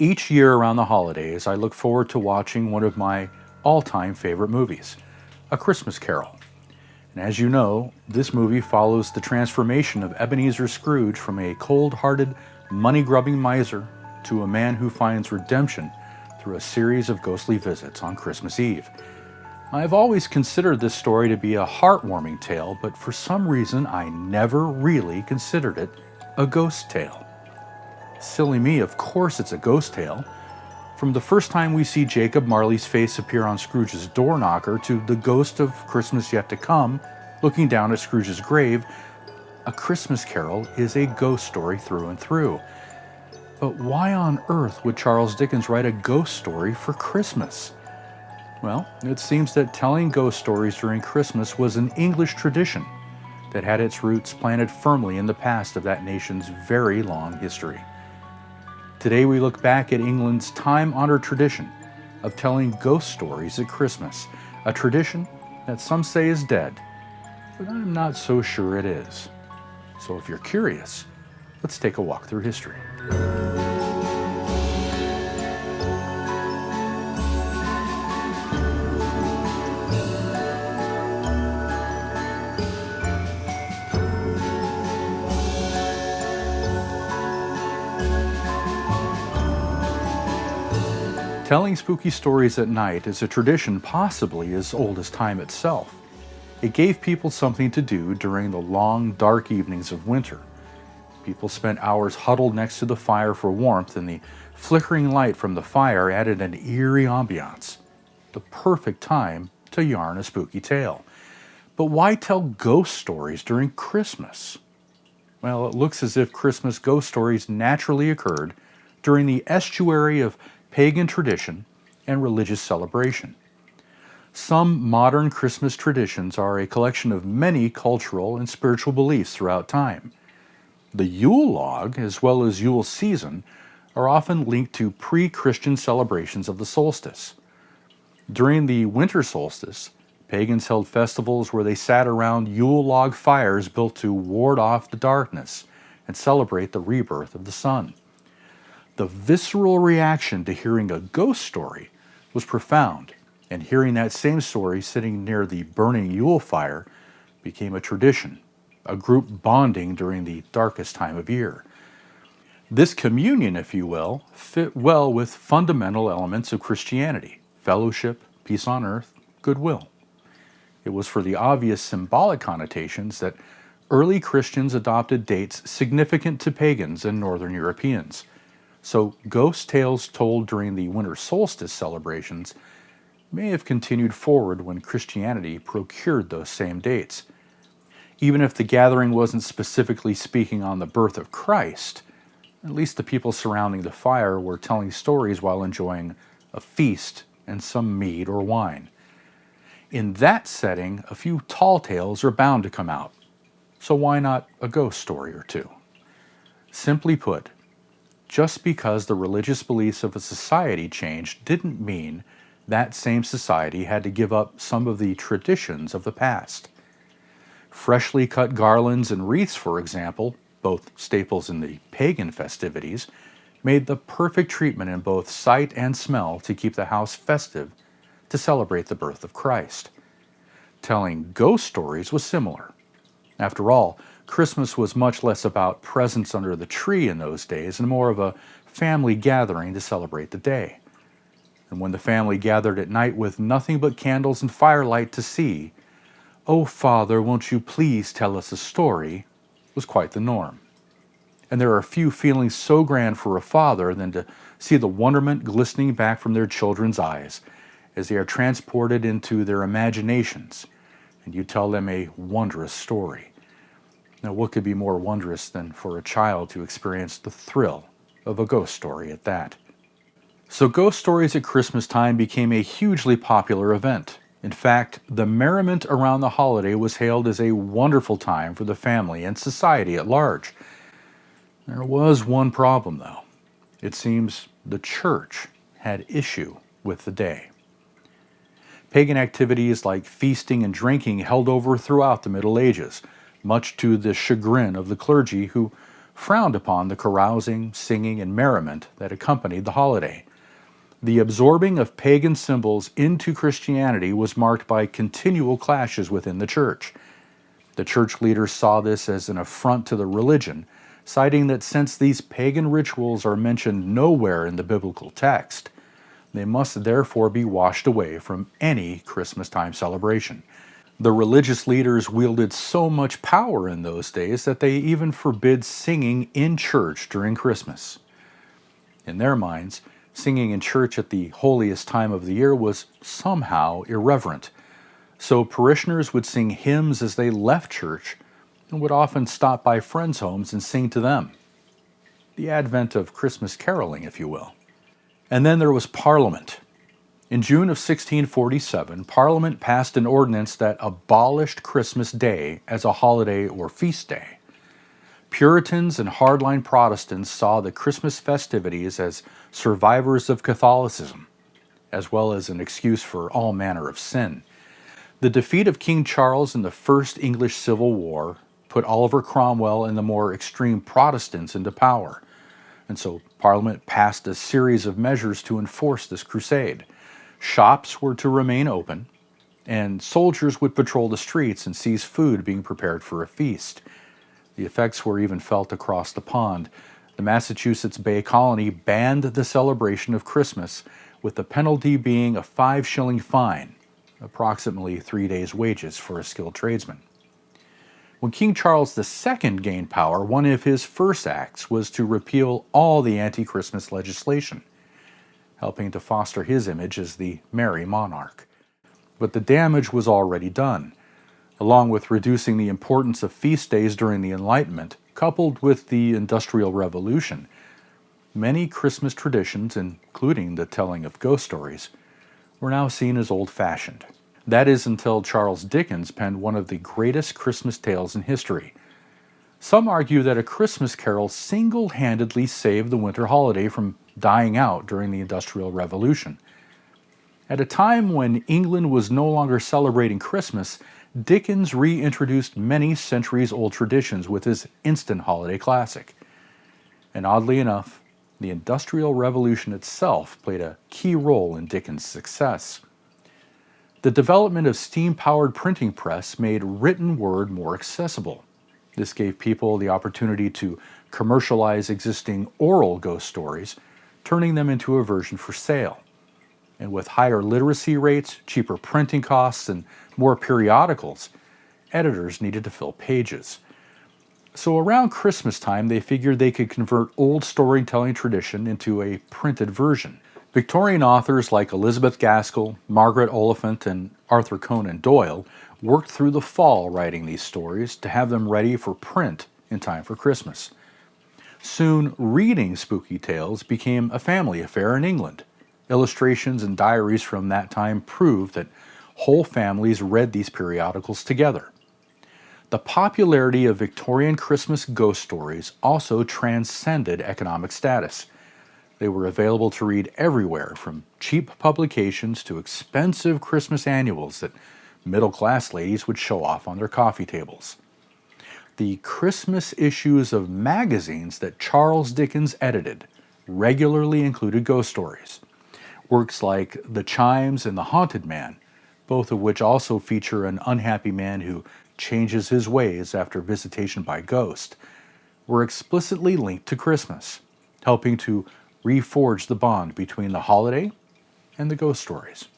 Each year around the holidays, I look forward to watching one of my all-time favorite movies, A Christmas Carol. And as you know, this movie follows the transformation of Ebenezer Scrooge from a cold-hearted, money-grubbing miser to a man who finds redemption through a series of ghostly visits on Christmas Eve. I've always considered this story to be a heartwarming tale, but for some reason I never really considered it a ghost tale. Silly me, of course it's a ghost tale. From the first time we see Jacob Marley's face appear on Scrooge's door knocker to the ghost of Christmas Yet to Come looking down at Scrooge's grave, A Christmas Carol is a ghost story through and through. But why on earth would Charles Dickens write a ghost story for Christmas? Well, it seems that telling ghost stories during Christmas was an English tradition that had its roots planted firmly in the past of that nation's very long history. Today we look back at England's time-honored tradition of telling ghost stories at Christmas, a tradition that some say is dead, but I'm not so sure it is. So if you're curious, let's take a walk through history. Telling spooky stories at night is a tradition possibly as old as time itself. It gave people something to do during the long, dark evenings of winter. People spent hours huddled next to the fire for warmth, and the flickering light from the fire added an eerie ambiance. The perfect time to yarn a spooky tale. But why tell ghost stories during Christmas? Well, it looks as if Christmas ghost stories naturally occurred during the estuary of pagan tradition and religious celebration. Some modern Christmas traditions are a collection of many cultural and spiritual beliefs throughout time. The Yule log, as well as Yule season, are often linked to pre-Christian celebrations of the solstice. During the winter solstice, pagans held festivals where they sat around Yule log fires built to ward off the darkness and celebrate the rebirth of the sun. The visceral reaction to hearing a ghost story was profound, and hearing that same story sitting near the burning Yule fire became a tradition, a group bonding during the darkest time of year. This communion, if you will, fit well with fundamental elements of Christianity: fellowship, peace on earth, goodwill. It was for the obvious symbolic connotations that early Christians adopted dates significant to pagans and Northern Europeans. So ghost tales told during the winter solstice celebrations may have continued forward when Christianity procured those same dates. Even if the gathering wasn't specifically speaking on the birth of Christ, at least the people surrounding the fire were telling stories while enjoying a feast and some mead or wine. In that setting, a few tall tales are bound to come out. So why not a ghost story or two? Simply put, just because the religious beliefs of a society changed didn't mean that same society had to give up some of the traditions of the past. Freshly cut garlands and wreaths, for example, both staples in the pagan festivities, made the perfect treatment in both sight and smell to keep the house festive to celebrate the birth of Christ. Telling ghost stories was similar. After all, Christmas was much less about presents under the tree in those days and more of a family gathering to celebrate the day. And when the family gathered at night with nothing but candles and firelight to see, "Oh, Father, won't you please tell us a story?" was quite the norm. And there are few feelings so grand for a father than to see the wonderment glistening back from their children's eyes as they are transported into their imaginations, and you tell them a wondrous story. Now, what could be more wondrous than for a child to experience the thrill of a ghost story at that? So ghost stories at Christmas time became a hugely popular event. In fact, the merriment around the holiday was hailed as a wonderful time for the family and society at large. There was one problem, though. It seems the church had issue with the day. Pagan activities like feasting and drinking held over throughout the Middle Ages, much to the chagrin of the clergy who frowned upon the carousing, singing, and merriment that accompanied the holiday. The absorbing of pagan symbols into Christianity was marked by continual clashes within the church. The church leaders saw this as an affront to the religion, citing that since these pagan rituals are mentioned nowhere in the biblical text, they must therefore be washed away from any Christmas time celebration. The religious leaders wielded so much power in those days that they even forbid singing in church during Christmas. In their minds, singing in church at the holiest time of the year was somehow irreverent. So parishioners would sing hymns as they left church and would often stop by friends' homes and sing to them. The advent of Christmas caroling, if you will. And then there was Parliament. In June of 1647, Parliament passed an ordinance that abolished Christmas Day as a holiday or feast day. Puritans and hardline Protestants saw the Christmas festivities as survivors of Catholicism, as well as an excuse for all manner of sin. The defeat of King Charles in the First English Civil War put Oliver Cromwell and the more extreme Protestants into power, and so Parliament passed a series of measures to enforce this crusade. Shops were to remain open, and soldiers would patrol the streets and seize food being prepared for a feast. The effects were even felt across the pond. The Massachusetts Bay Colony banned the celebration of Christmas, with the penalty being a 5-shilling fine, approximately 3 days' wages for a skilled tradesman. When King Charles II gained power, one of his first acts was to repeal all the anti-Christmas legislation, helping to foster his image as the merry monarch. But the damage was already done. Along with reducing the importance of feast days during the Enlightenment, coupled with the Industrial Revolution, many Christmas traditions, including the telling of ghost stories, were now seen as old-fashioned. That is until Charles Dickens penned one of the greatest Christmas tales in history. Some argue that A Christmas Carol single-handedly saved the winter holiday from dying out during the Industrial Revolution. At a time when England was no longer celebrating Christmas, Dickens reintroduced many centuries-old traditions with his instant holiday classic. And oddly enough, the Industrial Revolution itself played a key role in Dickens' success. The development of steam-powered printing press made written word more accessible. This gave people the opportunity to commercialize existing oral ghost stories, turning them into a version for sale. And with higher literacy rates, cheaper printing costs, and more periodicals, editors needed to fill pages. So around Christmas time, they figured they could convert old storytelling tradition into a printed version. Victorian authors like Elizabeth Gaskell, Margaret Oliphant, and Arthur Conan Doyle worked through the fall writing these stories to have them ready for print in time for Christmas. Soon, reading spooky tales became a family affair in England. Illustrations and diaries from that time proved that whole families read these periodicals together. The popularity of Victorian Christmas ghost stories also transcended economic status. They were available to read everywhere, from cheap publications to expensive Christmas annuals that middle-class ladies would show off on their coffee tables. The Christmas issues of magazines that Charles Dickens edited regularly included ghost stories. Works like The Chimes and The Haunted Man, both of which also feature an unhappy man who changes his ways after visitation by ghost, were explicitly linked to Christmas, helping to reforge the bond between the holiday and the ghost stories.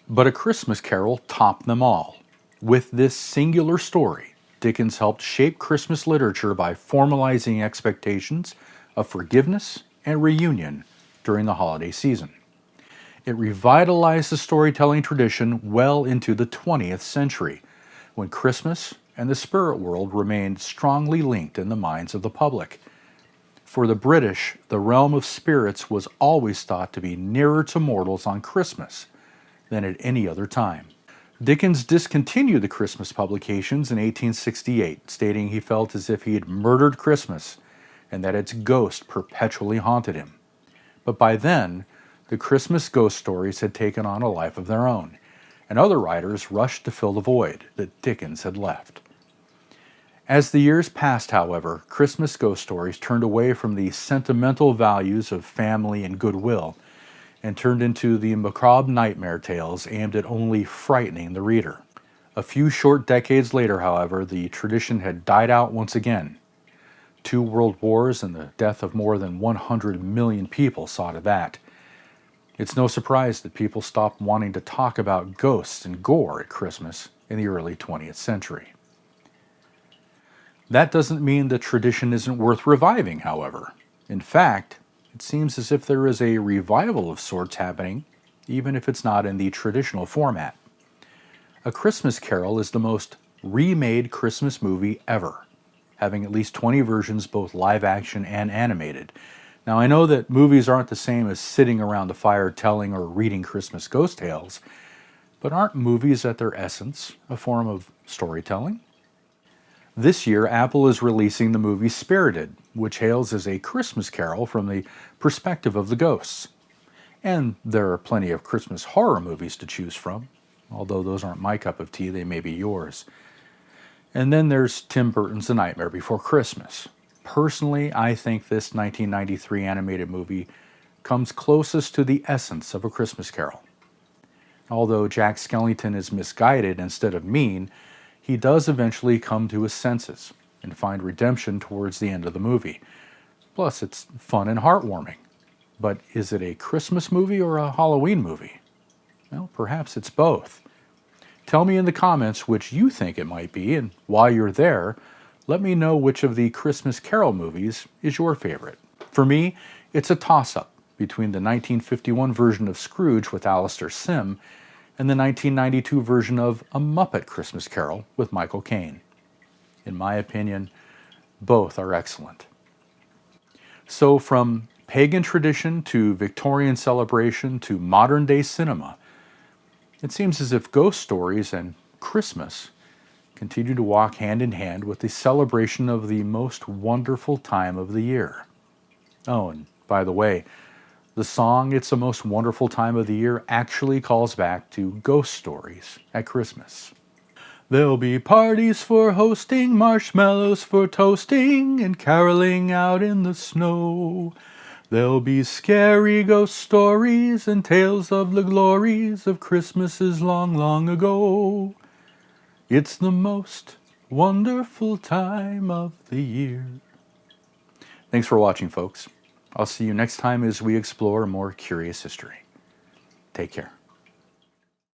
But A Christmas Carol topped them all. With this singular story, Dickens helped shape Christmas literature by formalizing expectations of forgiveness and reunion during the holiday season. It revitalized the storytelling tradition well into the 20th century, when Christmas and the spirit world remained strongly linked in the minds of the public. For the British, the realm of spirits was always thought to be nearer to mortals on Christmas than at any other time. Dickens discontinued the Christmas publications in 1868, stating he felt as if he had murdered Christmas and that its ghost perpetually haunted him. But by then, the Christmas ghost stories had taken on a life of their own, and other writers rushed to fill the void that Dickens had left. As the years passed, however, Christmas ghost stories turned away from the sentimental values of family and goodwill and turned into the macabre nightmare tales aimed at only frightening the reader. A few short decades later, however, the tradition had died out once again. 2 world wars and the death of more than 100 million people saw to that. It's no surprise that people stopped wanting to talk about ghosts and gore at Christmas in the early 20th century. That doesn't mean the tradition isn't worth reviving, however. In fact, it seems as if there is a revival of sorts happening, even if it's not in the traditional format. A Christmas Carol is the most remade Christmas movie ever, having at least 20 versions, both live action and animated. Now, I know that movies aren't the same as sitting around the fire telling or reading Christmas ghost tales, but aren't movies at their essence a form of storytelling? This year, Apple is releasing the movie Spirited, which hails as a Christmas Carol from the perspective of the ghosts. And there are plenty of Christmas horror movies to choose from, although those aren't my cup of tea, they may be yours. And then there's Tim Burton's The Nightmare Before Christmas. Personally, I think this 1993 animated movie comes closest to the essence of A Christmas Carol. Although Jack Skellington is misguided instead of mean, he does eventually come to his senses and find redemption towards the end of the movie. Plus, it's fun and heartwarming. But is it a Christmas movie or a Halloween movie? Well, perhaps it's both. Tell me in the comments which you think it might be, and while you're there, let me know which of the Christmas Carol movies is your favorite. For me, it's a toss-up between the 1951 version of Scrooge with Alastair Sim and the 1992 version of A Muppet Christmas Carol with Michael Caine. In my opinion, both are excellent. So from pagan tradition to Victorian celebration to modern-day cinema, it seems as if ghost stories and Christmas continue to walk hand in hand with the celebration of the most wonderful time of the year. Oh, and by the way, the song It's the Most Wonderful Time of the Year actually calls back to ghost stories at Christmas. There'll be parties for hosting, marshmallows for toasting, and caroling out in the snow. There'll be scary ghost stories and tales of the glories of Christmases long, long ago. It's the most wonderful time of the year. Thanks for watching, folks. I'll see you next time as we explore more curious history. Take care.